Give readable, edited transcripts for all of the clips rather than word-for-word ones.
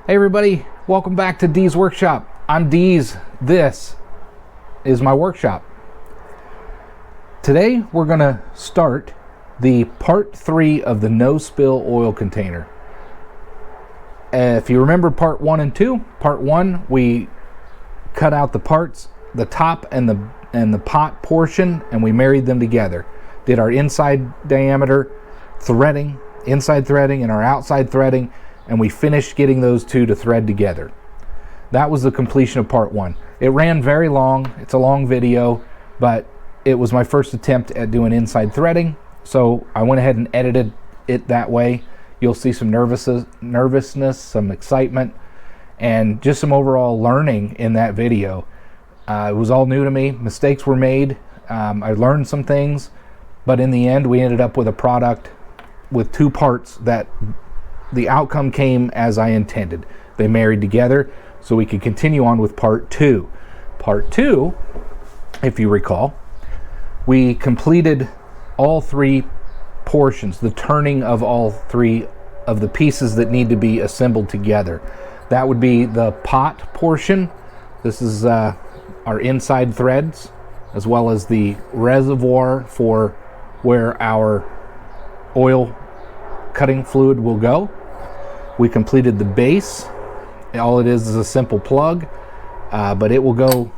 Hey everybody, welcome back to Dee's Workshop. I'm Dee's. This is my workshop. Today we're going to start the part 3 of the no spill oil container. If you remember part 1 and 2, part 1 we cut out the parts, the top and the pot portion, and we married them together. Did our inside diameter threading, inside threading, and our outside threading, and we finished getting those two to thread together. That was the completion of part 1. It ran very long. It's a long video, but it was my first attempt at doing inside threading, so I went ahead and edited it that way. You'll see some nervousness, some excitement, and just some overall learning in that video. It was all new to me. Mistakes were made. I learned some things, but in the end we ended up with a product with 2 parts that the outcome came as I intended. They married together so we could continue on with part 2. Part 2, if you recall, we completed all 3 portions, the turning of all 3 of the pieces that need to be assembled together. That would be the pot portion. This is our inside threads, as well as the reservoir for where our oil cutting fluid will go. We completed the base. All it is a simple plug, but it will go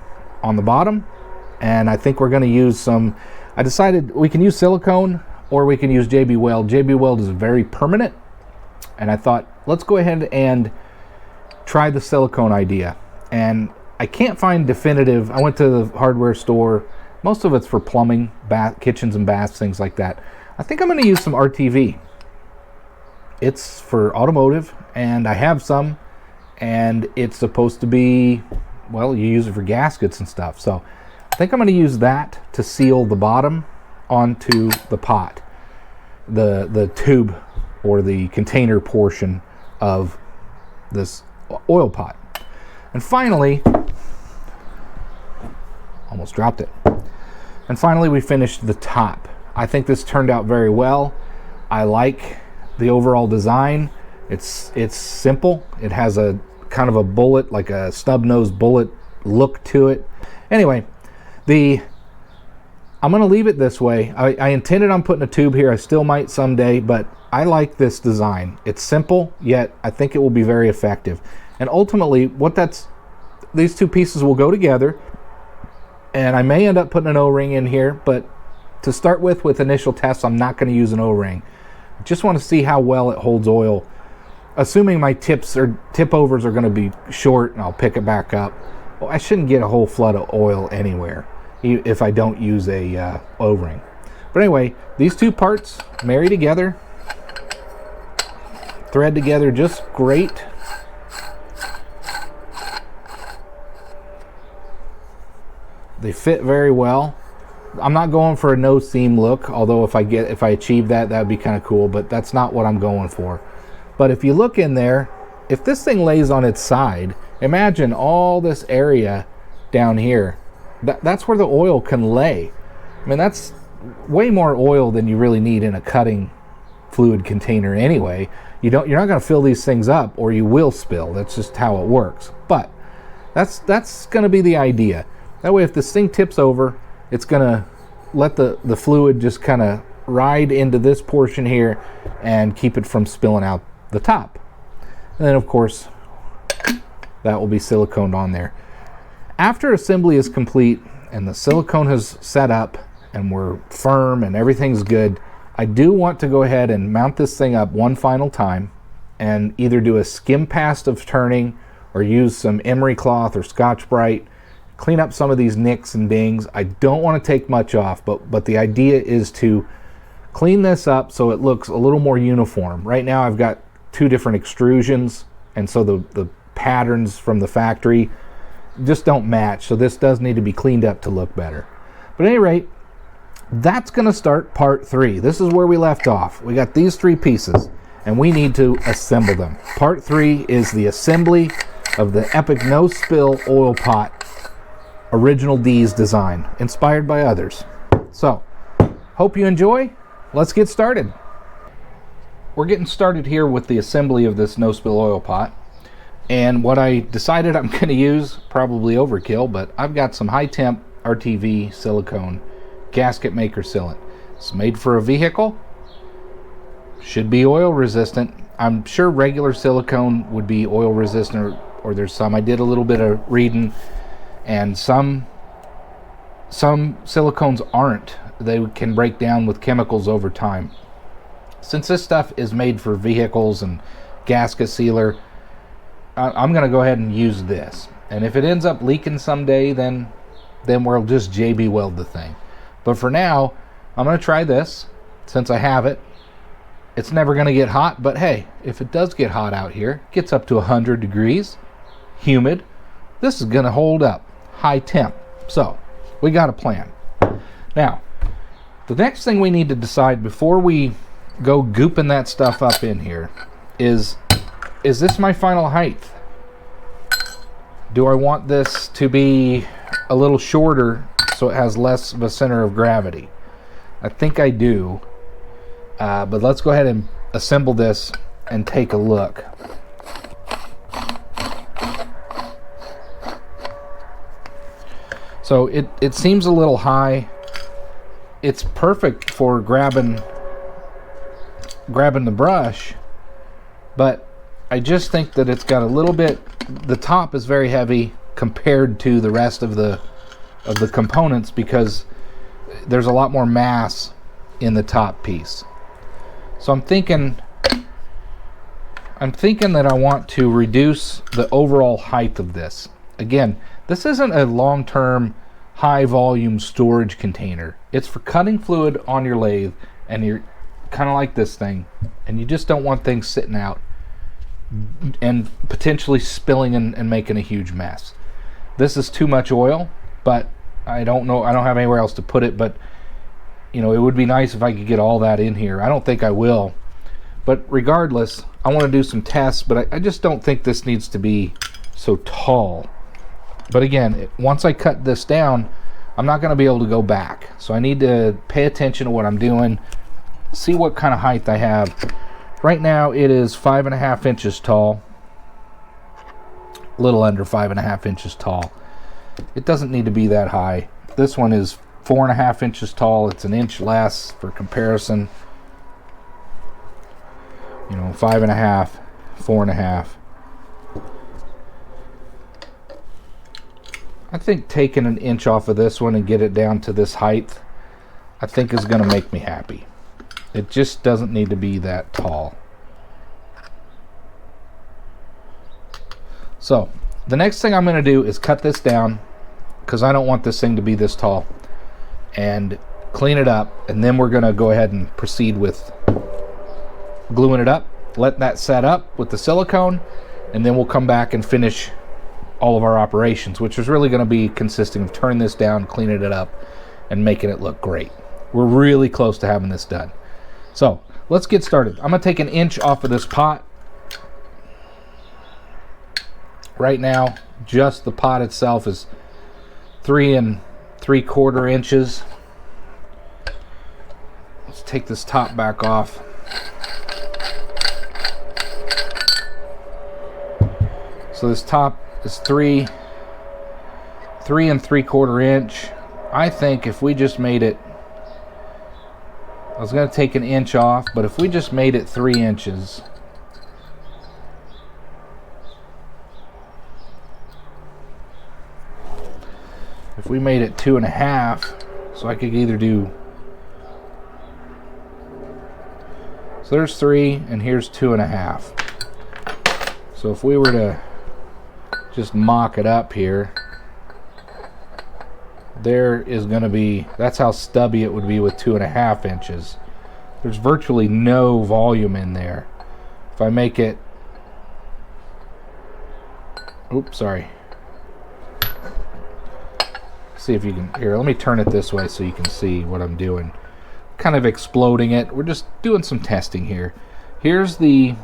on the bottom, and I think we're going to use some, I decided we can use silicone or we can use JB Weld. JB Weld is very permanent, and I thought let's go ahead and try the silicone idea. And I can't find definitive. I went to the hardware store. Most of it's for plumbing, kitchens and baths, things like that. I think I'm going to use some RTV. It's for automotive, and I have some, and it's supposed to be, well, you use it for gaskets and stuff. So I think I'm going to use that to seal the bottom onto the pot, the tube or the container portion of this oil pot. And finally, almost dropped it. And finally we finished the top. I think this turned out very well. I like the overall design. It's simple. It has a kind of a bullet, like a snub-nosed bullet look to it. Anyway, I'm going to leave it this way. I intended on putting a tube here. I still might someday, but I like this design. It's simple, yet I think it will be very effective. And ultimately, these 2 pieces will go together, and I may end up putting an O-ring in here, but to start with initial tests, I'm not going to use an O-ring. Just want to see how well it holds oil. Assuming my tip overs are going to be short and I'll pick it back up, well, I shouldn't get a whole flood of oil anywhere if I don't use a O-ring. But anyway, these 2 parts marry together, thread together just great. They fit very well. I'm not going for a no seam look, although if I achieve that would be kind of cool, but that's not what I'm going for. But if you look in there, if this thing lays on its side, imagine all this area down here. That's where the oil can lay. I mean, that's way more oil than you really need in a cutting fluid container anyway. You're not going to fill these things up or you will spill. That's just how it works. But that's going to be the idea. That way if this thing tips over, it's going to let the fluid just kind of ride into this portion here and keep it from spilling out the top. And then of course that will be siliconed on there. After assembly is complete and the silicone has set up and we're firm and everything's good, I do want to go ahead and mount this thing up one final time and either do a skim pass of turning or use some emery cloth or Scotch-Brite, clean up some of these nicks and dings. I don't want to take much off, but the idea is to clean this up so it looks a little more uniform. Right now I've got 2 different extrusions, and so the patterns from the factory just don't match, so this does need to be cleaned up to look better. But at any rate, that's going to start part 3. This is where we left off. We got these 3 pieces and we need to assemble them. Part 3 is the assembly of the epic no spill oil pot, original Dee's design, inspired by others. So hope you enjoy. Let's get started. We're getting started here with the assembly of this no spill oil pot. And what I decided I'm going to use, probably overkill, but I've got some high temp RTV silicone gasket maker sealant. It's made for a vehicle, should be oil resistant. I'm sure regular silicone would be oil resistant, or there's some. I did a little bit of reading, and some silicones aren't. They can break down with chemicals over time. Since this stuff is made for vehicles and gasket sealer, I'm going to go ahead and use this. And if it ends up leaking someday, then we'll just JB weld the thing. But for now, I'm going to try this since I have it. It's never going to get hot, but hey, if it does get hot out here, it gets up to 100 degrees, humid, this is going to hold up, high temp. So, we got a plan. Now, the next thing we need to decide before we go gooping that stuff up in here is this my final height? Do I want this to be a little shorter so it has less of a center of gravity? I think I do. But let's go ahead and assemble this and take a look. So it seems a little high. It's perfect for grabbing the brush, but I just think that it's got a little bit, the top is very heavy compared to the rest of the components because there's a lot more mass in the top piece. So I'm thinking that I want to reduce the overall height of this. Again, this isn't a long-term high volume storage container. It's for cutting fluid on your lathe, and you're kind of like this thing, and you just don't want things sitting out and potentially spilling and making a huge mess. This is too much oil, but I don't know, I don't have anywhere else to put it, but you know, it would be nice if I could get all that in here. I don't think I will, but regardless, I want to do some tests, but I just don't think this needs to be so tall. But again, once I cut this down, I'm not going to be able to go back, so I need to pay attention to what I'm doing, see what kind of height I have. Right now it is 5.5 inches tall, a little under 5.5 inches tall. It doesn't need to be that high. This one is 4.5 inches tall. It's an inch less for comparison. You know, 5.5, 4.5. I think taking an inch off of this one and get it down to this height, I think is going to make me happy. It just doesn't need to be that tall. So the next thing I'm going to do is cut this down, because I don't want this thing to be this tall, and clean it up, and then we're going to go ahead and proceed with gluing it up, let that set up with the silicone, and then we'll come back and finish all of our operations, which is really going to be consisting of turning this down, cleaning it up, and making it look great. We're really close to having this done. So let's get started. I'm going to take an inch off of this pot. Right now, just the pot itself is 3 3/4 inches. Let's take this top back off. So this top is 3 3/4 inch. I think if we just made it, I was going to take an inch off, but if we just made it 3 inches, if we made it 2.5, so I could either do, so there's 3 and here's 2.5. So if we were to just mock it up here, there is going to be, that's how stubby it would be with 2.5 inches. There's virtually no volume in there. If I make it, oops, sorry. See if you can, here, let me turn it this way so you can see what I'm doing. Kind of exploding it. We're just doing some testing here. Here's the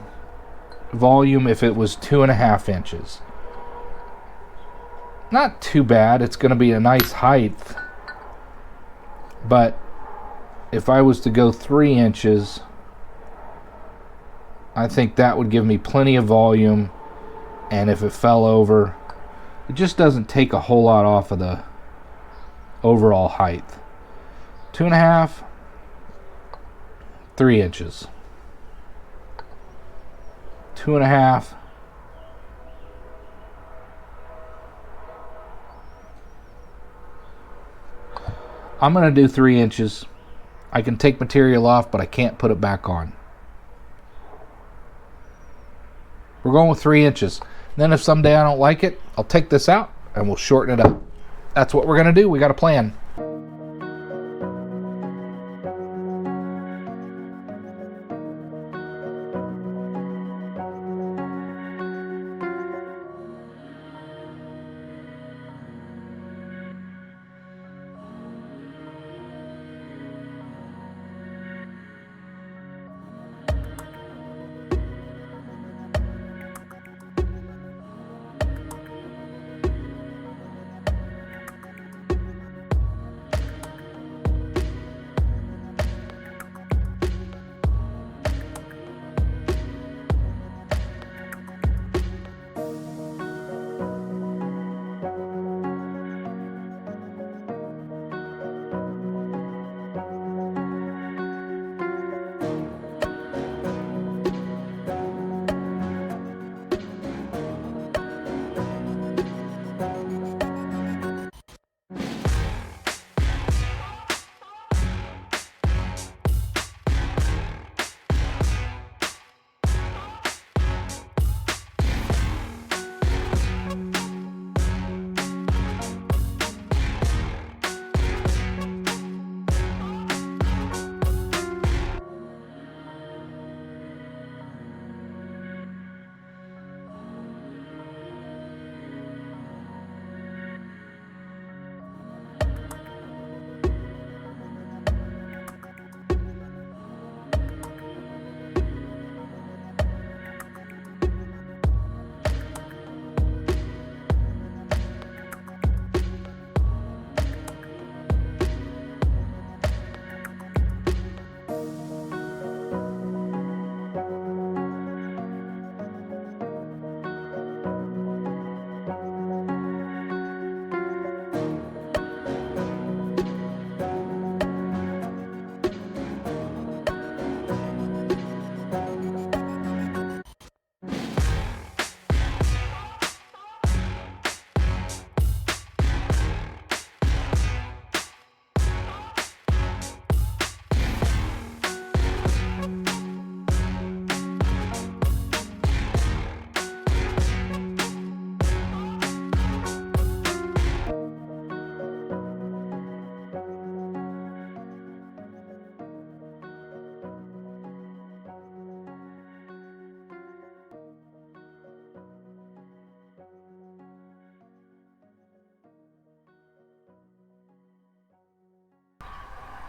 volume if it was 2.5 inches. Not too bad. It's going to be a nice height, but if I was to go 3 inches, I think that would give me plenty of volume and if it fell over, it just doesn't take a whole lot off of the overall height. 2.5, 3 inches. 2.5. I'm going to do 3 inches. I can take material off, but I can't put it back on. We're going with 3 inches. Then if someday I don't like it, I'll take this out and we'll shorten it up. That's what we're going to do. We got a plan.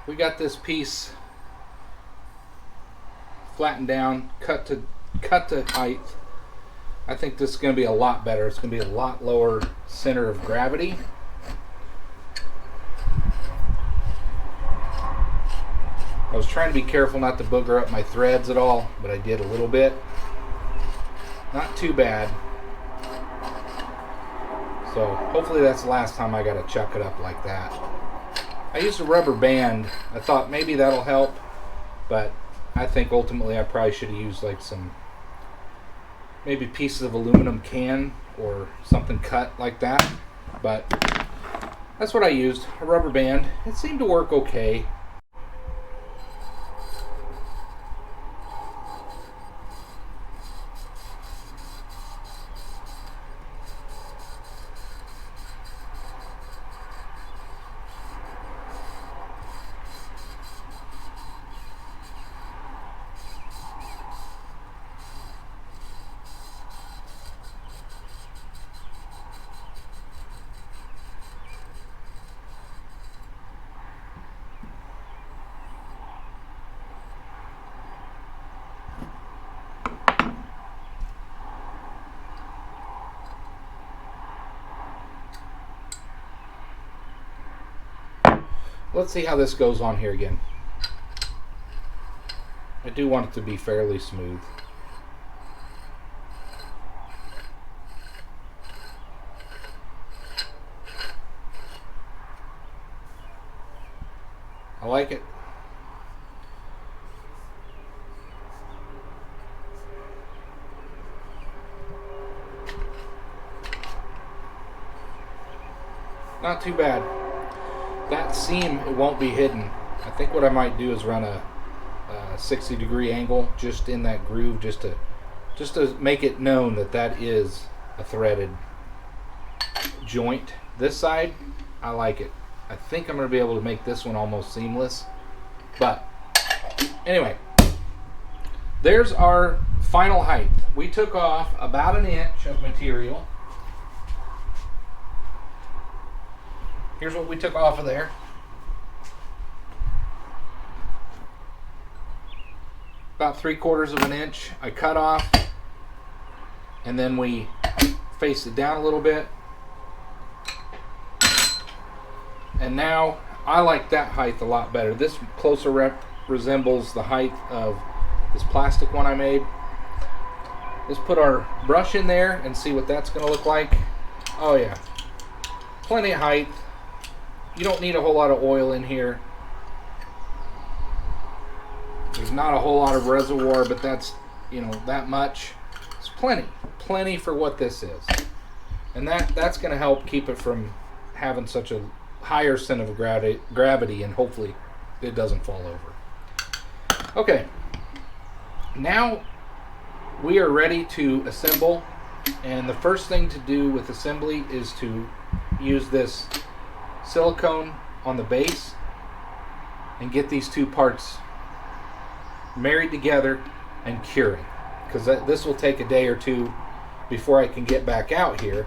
We got this piece flattened down, cut to height. I think this is going to be a lot better. It's going to be a lot lower center of gravity. I was trying to be careful not to booger up my threads at all, but I did a little bit. Not too bad. So hopefully that's the last time I got to chuck it up like that. I used a rubber band. I thought maybe that'll help, but I think ultimately I probably should have used like some maybe pieces of aluminum can or something cut like that. But that's what I used, a rubber band. It seemed to work okay. Let's see how this goes on here again. I do want it to be fairly smooth. I like it. Not too bad. That seam, it won't be hidden. I think what I might do is run a 60-degree angle just in that groove, just to make it known that that is a threaded joint. This side, I like it. I think I'm going to be able to make this one almost seamless. But anyway, there's our final height. We took off about 1 inch of material. Here's what we took off of there. About 3/4 of an inch I cut off, and then we faced it down a little bit. And now I like that height a lot better. This closer resembles the height of this plastic one I made. Let's put our brush in there and see what that's going to look like. Oh yeah, plenty of height. You don't need a whole lot of oil in here. There's not a whole lot of reservoir, but that's, you know, that much. It's plenty for what this is. And that's going to help keep it from having such a higher center of gravity, and hopefully it doesn't fall over. Okay, now we are ready to assemble, and the first thing to do with assembly is to use this silicone on the base and get these two parts married together and curing, because this will take a day or two before I can get back out here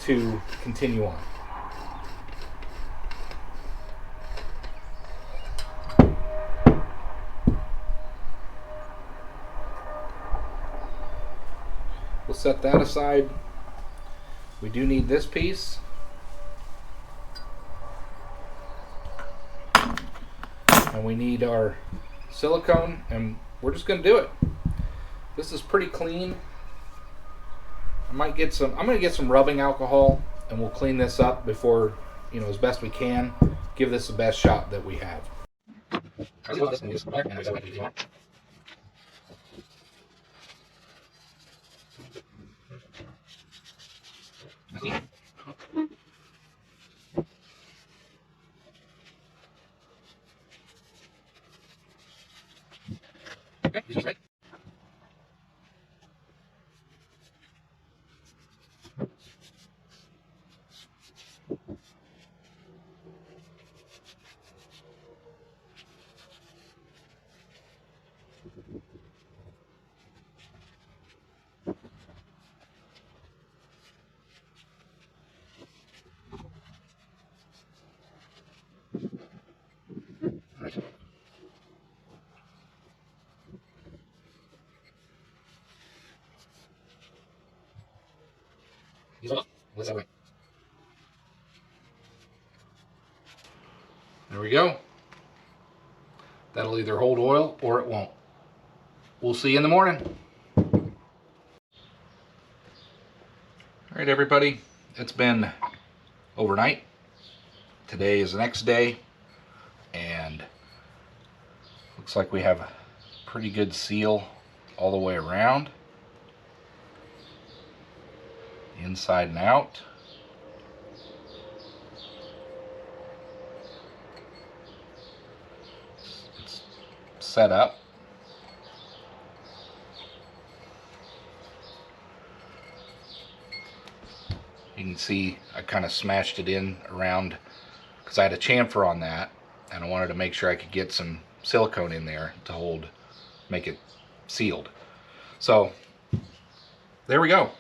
to continue on. We'll set that aside. We do need this piece. And we need our silicone, and we're just going to do it. This is pretty clean. I'm going to get some rubbing alcohol, and we'll clean this up before, you know, as best we can. Give this the best shot that we have. Okay, this is right. There we go. That'll either hold oil or it won't. We'll see you in the morning. All right, everybody, it's been overnight. Today is the next day, and looks like we have a pretty good seal all the way around, inside and out. It's set up. You can see I kind of smashed it in around because I had a chamfer on that, and I wanted to make sure I could get some silicone in there to make it sealed. So there we go.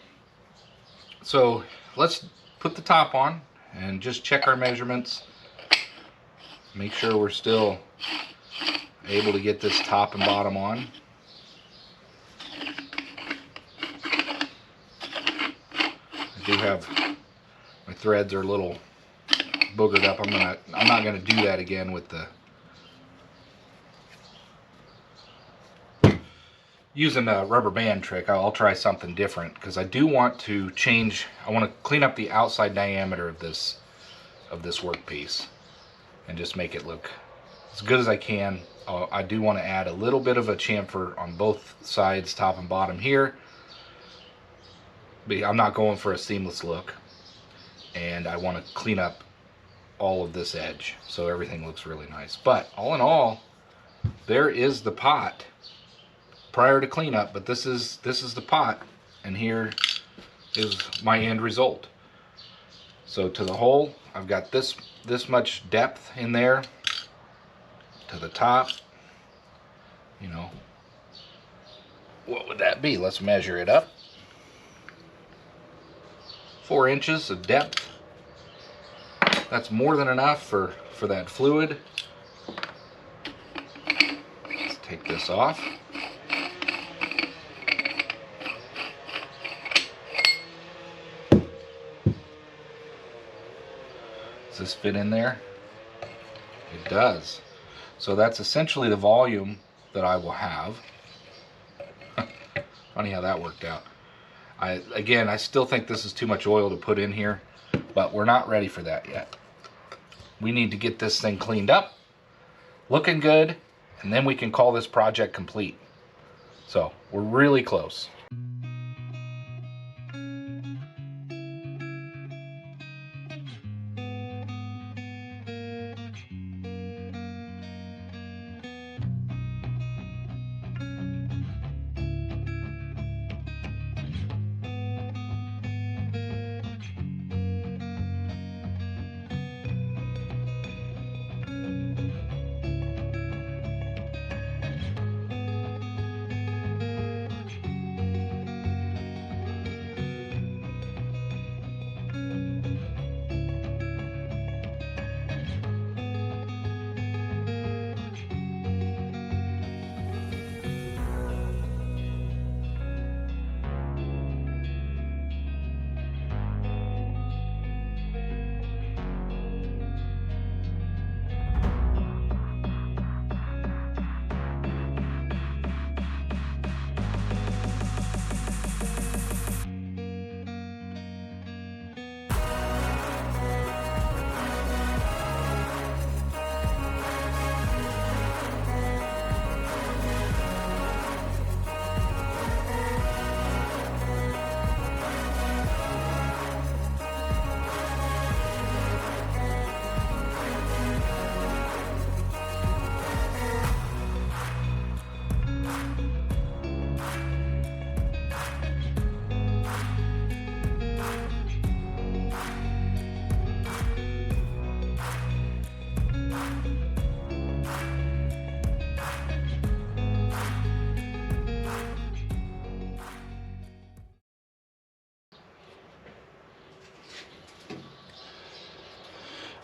So let's put the top on and just check our measurements. Make sure we're still able to get this top and bottom on. I do have, my threads are a little boogered up. I'm not gonna do that again with the using a rubber band trick. I'll try something different because I do want to change. I want to clean up the outside diameter of this workpiece and just make it look as good as I can. I do want to add a little bit of a chamfer on both sides, top and bottom here. But I'm not going for a seamless look. And I want to clean up all of this edge so everything looks really nice. But all in all, there is the pot prior to cleanup, but this is the pot, and here is my end result. So to the hole, I've got this much depth in there to the top. You know, what would that be? Let's measure it up. 4 inches of depth. That's more than enough for that fluid. Let's take this off. Does this fit in there? It does. So that's essentially the volume that I will have. Funny how that worked out. Again, I still think this is too much oil to put in here, but we're not ready for that yet. We need to get this thing cleaned up, looking good, and then we can call this project complete. So we're really close.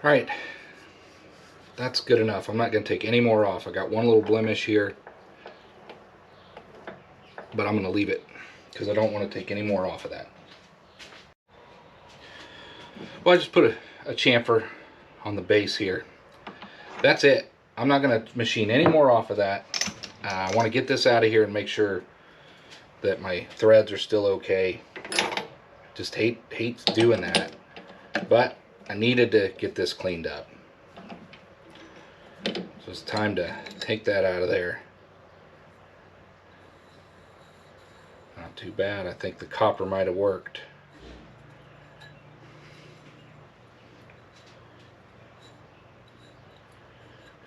All right, that's good enough. I'm not going to take any more off. I got one little blemish here, but I'm going to leave it because I don't want to take any more off of that. Well, I just put a chamfer on the base here. That's it. I'm not going to machine any more off of that. I want to get this out of here and make sure that my threads are still okay. Just hate doing that, but I needed to get this cleaned up. So it's time to take that out of there. Not too bad. I think the copper might have worked.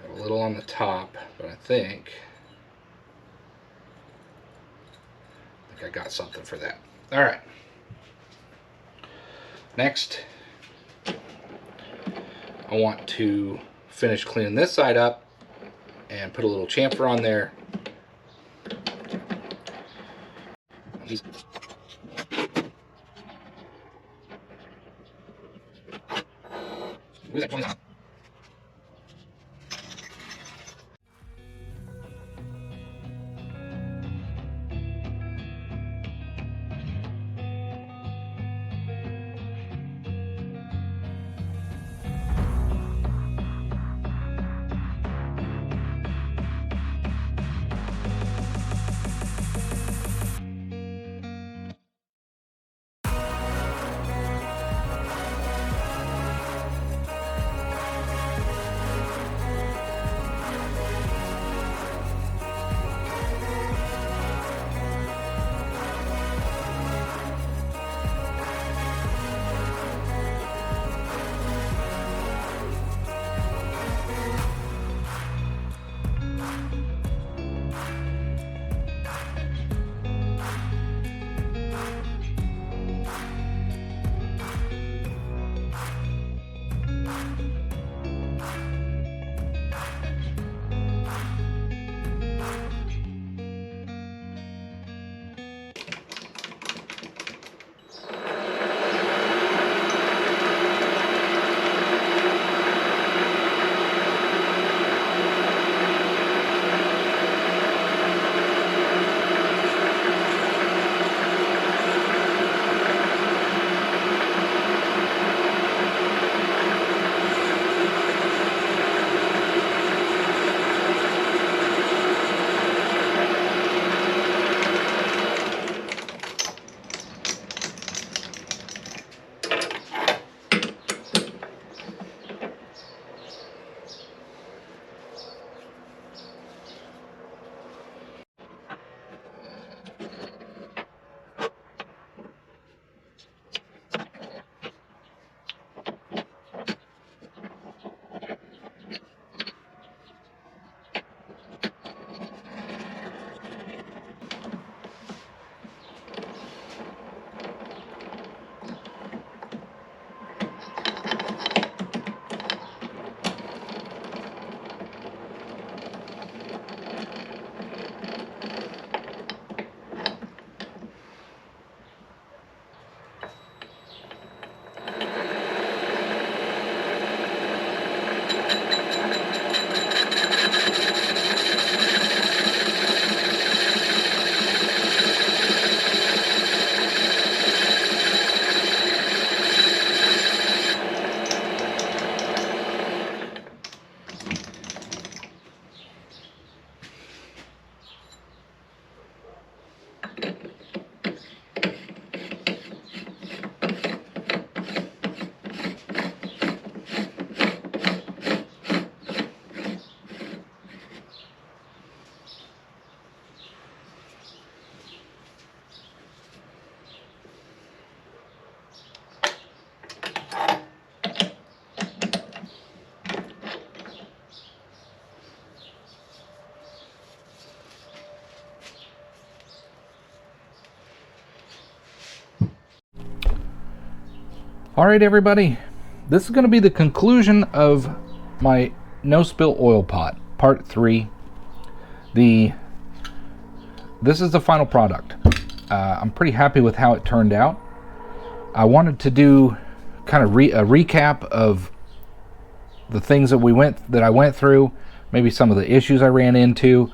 Got a little on the top, but I think I got something for that. All right. Next, I want to finish cleaning this side up and put a little chamfer on there. All right, everybody, this is going to be the conclusion of my no spill oil pot, part 3. This is the final product. I'm pretty happy with how it turned out. I wanted to do kind of a recap of the things that I went through, maybe some of the issues I ran into,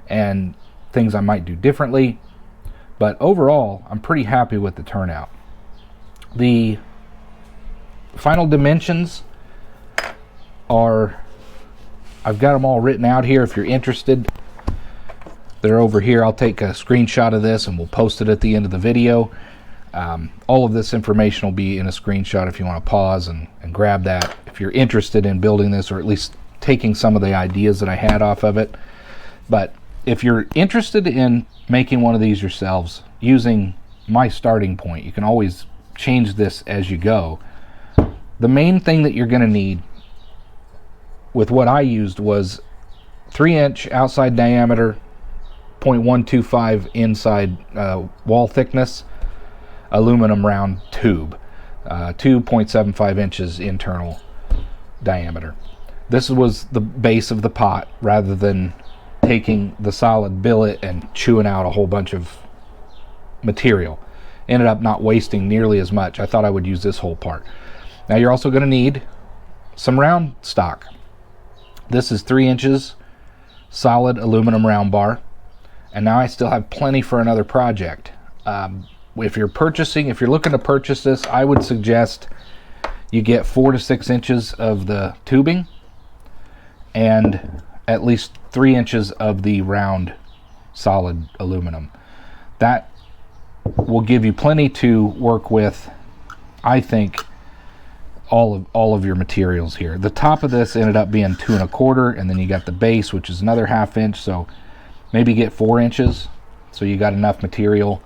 and things I might do differently. But overall, I'm pretty happy with the turnout. The final dimensions are, I've got them all written out here if you're interested. They're over here. I'll take a screenshot of this and we'll post it at the end of the video. All of this information will be in a screenshot if you want to pause and grab that if you're interested in building this, or at least taking some of the ideas that I had off of it. But if you're interested in making one of these yourselves using my starting point, you can always change this as you go. The main thing that you're going to need with what I used was 3-inch outside diameter, 0.125 inside wall thickness, aluminum round tube, 2.75 inches internal diameter. This was the base of the pot, rather than taking the solid billet and chewing out a whole bunch of material. Ended up not wasting nearly as much. I thought I would use this whole part. Now you're also going to need some round stock. This is 3 inches solid aluminum round bar, and now I still have plenty for another project. If you're looking to purchase this, I would suggest you get 4 to 6 inches of the tubing and at least 3 inches of the round solid aluminum. That will give you plenty to work with, I think, all of your materials here. The top of this ended up being 2 1/4, and then you got the base, which is another 1/2 inch, so maybe get 4 inches, so you got enough material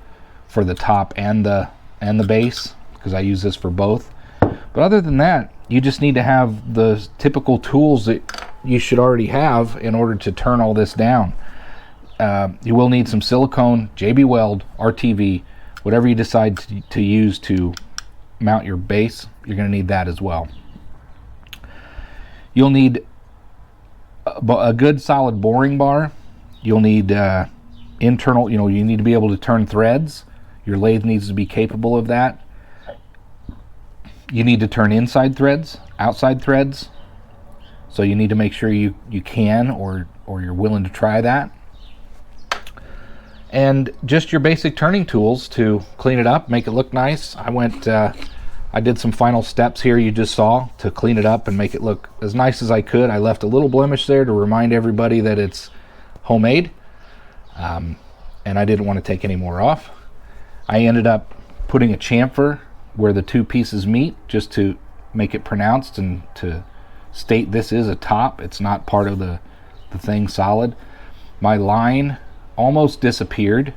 for the top and the base, because I use this for both. But other than that, you just need to have the typical tools that you should already have in order to turn all this down. You will need some silicone, JB Weld, RTV, whatever you decide to use to mount your base. You're going to need that as well. You'll need a good solid boring bar. You'll need internal, you need to be able to turn threads. Your lathe needs to be capable of that. You need to turn inside threads, outside threads. So you need to make sure you can, or you're willing to try that. And just your basic turning tools to clean it up, make it look nice. I did some final steps here you just saw to clean it up and make it look as nice as I could. I left a little blemish there to remind everybody that it's homemade, and I didn't want to take any more off. I ended up putting a chamfer where the two pieces meet, just to make it pronounced and to state this is a top. It's not part of the thing solid. My line almost disappeared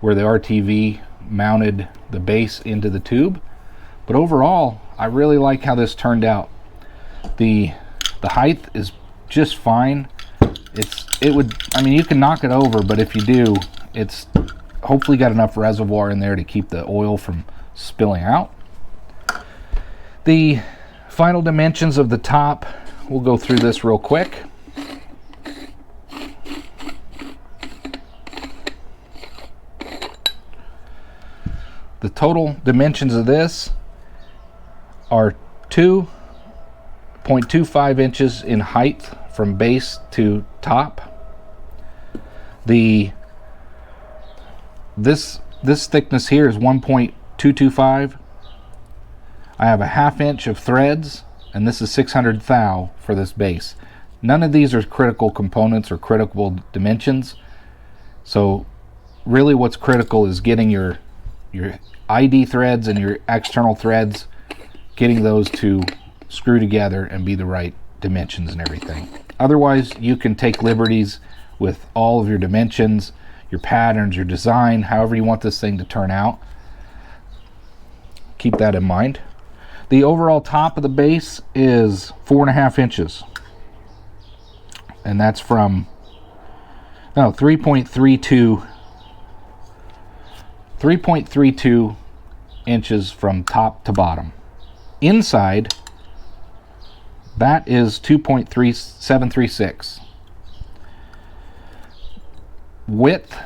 where the RTV mounted the base into the tube, but overall I really like how this turned out. The height is just fine. You can knock it over, but if you do, it's hopefully got enough reservoir in there to keep the oil from spilling out. The final dimensions of the top, we'll go through this real quick. The total dimensions of this are 2.25 inches in height from base to top. This thickness here is 1.225. I have a 1/2 inch of threads, and this is 600 thou for this base. None of these are critical components or critical dimensions. So really what's critical is getting your ID threads and your external threads, getting those to screw together and be the right dimensions and everything. Otherwise, you can take liberties with all of your dimensions, your patterns, your design, however you want this thing to turn out. Keep that in mind. The overall top of the base is 4.5 inches, and that's from 3.32 inches from top to bottom. inside, that is 2.3736. Width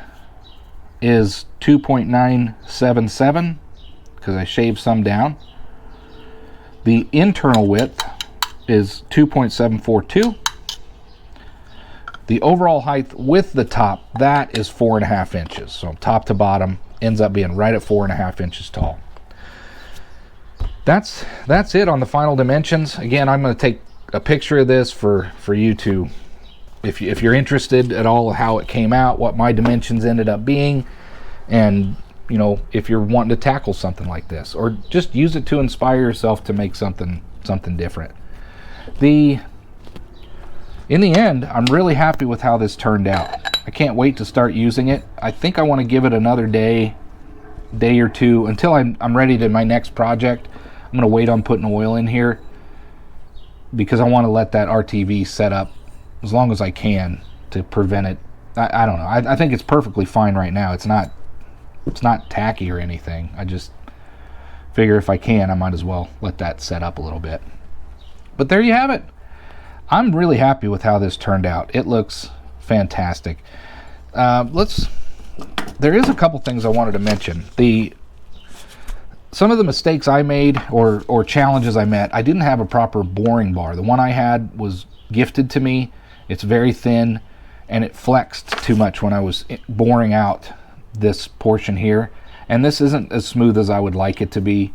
is 2.977 because I shaved some down. The internal width is 2.742. The overall height with the top, that is 4.5 inches. So top to bottom ends up being right at 4.5 inches tall. That's it on the final dimensions. Again, I'm going to take a picture of this for you to, if you're interested at all how it came out, what my dimensions ended up being, and you know, if you're wanting to tackle something like this, or just use it to inspire yourself to make something different. In the end, I'm really happy with how this turned out. I can't wait to start using it. I think I want to give it another day or two until I'm ready to my next project. I'm going to wait on putting oil in here because I want to let that RTV set up as long as I can to prevent it. I don't know. I think it's perfectly fine right now. It's not tacky or anything. I just figure if I can, I might as well let that set up a little bit. But there you have it. I'm really happy with how this turned out. It looks fantastic. There is a couple things I wanted to mention. Some of the mistakes I made or challenges I met, I didn't have a proper boring bar. The one I had was gifted to me. It's very thin and it flexed too much when I was boring out this portion here. And this isn't as smooth as I would like it to be.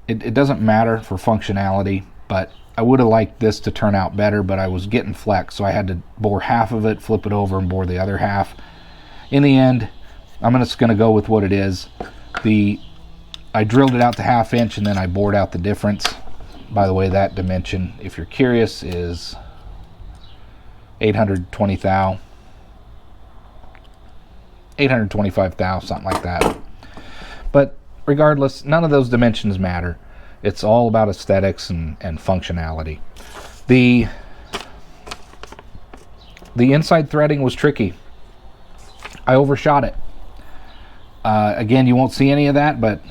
It doesn't matter for functionality, but I would have liked this to turn out better, but I was getting flex, so I had to bore half of it, flip it over, and bore the other half. In the end, I'm just going to go with what it is. I drilled it out to 1/2 inch, and then I bored out the difference. By the way, that dimension, if you're curious, is 820 thou, 825 thou, something like that. But regardless, none of those dimensions matter. It's all about aesthetics and functionality. The inside threading was tricky. I overshot it. Again, you won't see any of that, but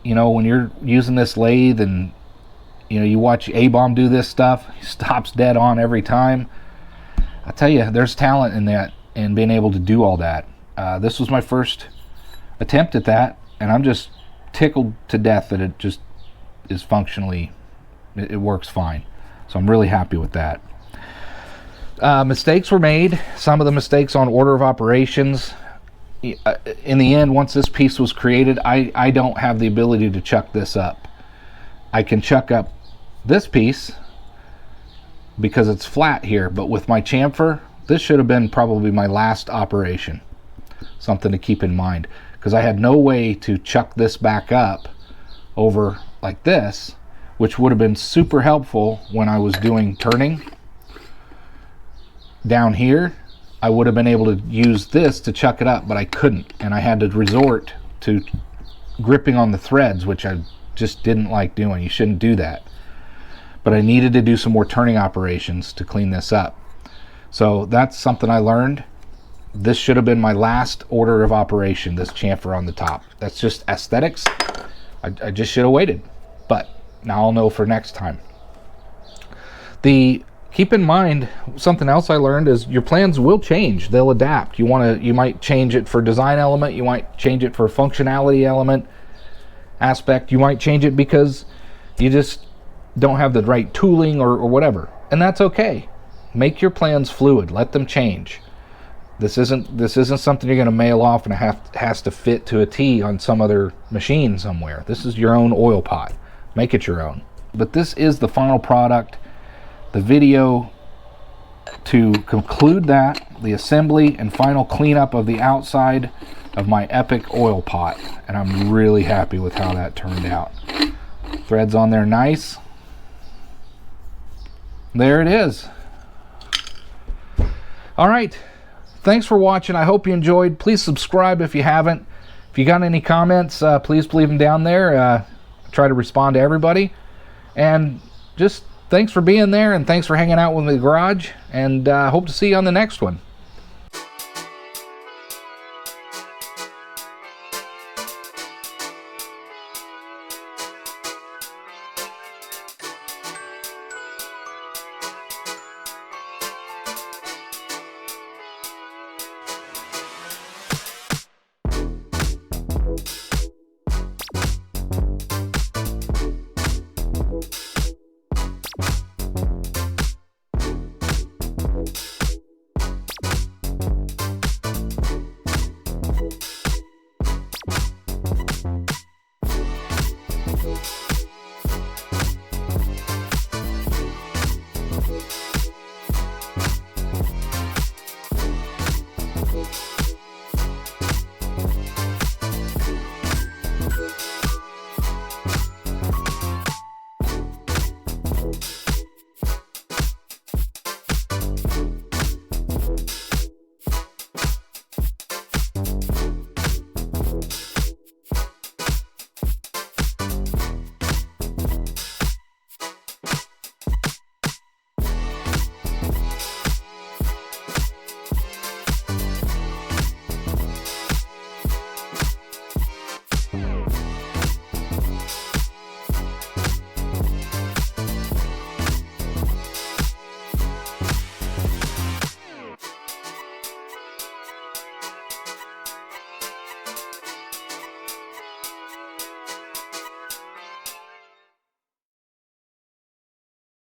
you know, when you're using this lathe and you know, you watch A-Bomb do this stuff, he stops dead on every time. I tell you, there's talent in that, and being able to do all that. This was my first attempt at that, and I'm just tickled to death that it just is functionally, it works fine. So I'm really happy with that. Mistakes were made. Some of the mistakes on order of operations. In the end, once this piece was created, I don't have the ability to chuck this up. I can chuck up this piece because it's flat here, but with my chamfer, this should have been probably my last operation. Something to keep in mind, because I had no way to chuck this back up over like this, which would have been super helpful when I was doing turning down here. I would have been able to use this to chuck it up, but I couldn't, and I had to resort to gripping on the threads, which I just didn't like doing. You shouldn't do that. But I needed to do some more turning operations to clean this up. So that's something I learned. This should have been my last order of operation, this chamfer on the top. That's just aesthetics. I just should have waited, but now I'll know for next time. Keep in mind, something else I learned is your plans will change. They'll adapt. You might change it for design element. You might change it for functionality element aspect. You might change it because you just don't have the right tooling or whatever. And that's okay. Make your plans fluid. Let them change. This isn't something you're going to mail off and it has to fit to a T on some other machine somewhere. This is your own oil pot. Make it your own. But this is the final product. The video to conclude that, the assembly and final cleanup of the outside of my epic oil pot. And I'm really happy with how that turned out. Threads on there nice. There it is. All right. Thanks for watching. I hope you enjoyed. Please subscribe if you haven't. If you got any comments, please leave them down there. I try to respond to everybody. And just thanks for being there, and thanks for hanging out with me in the garage. And hope to see you on the next one. you.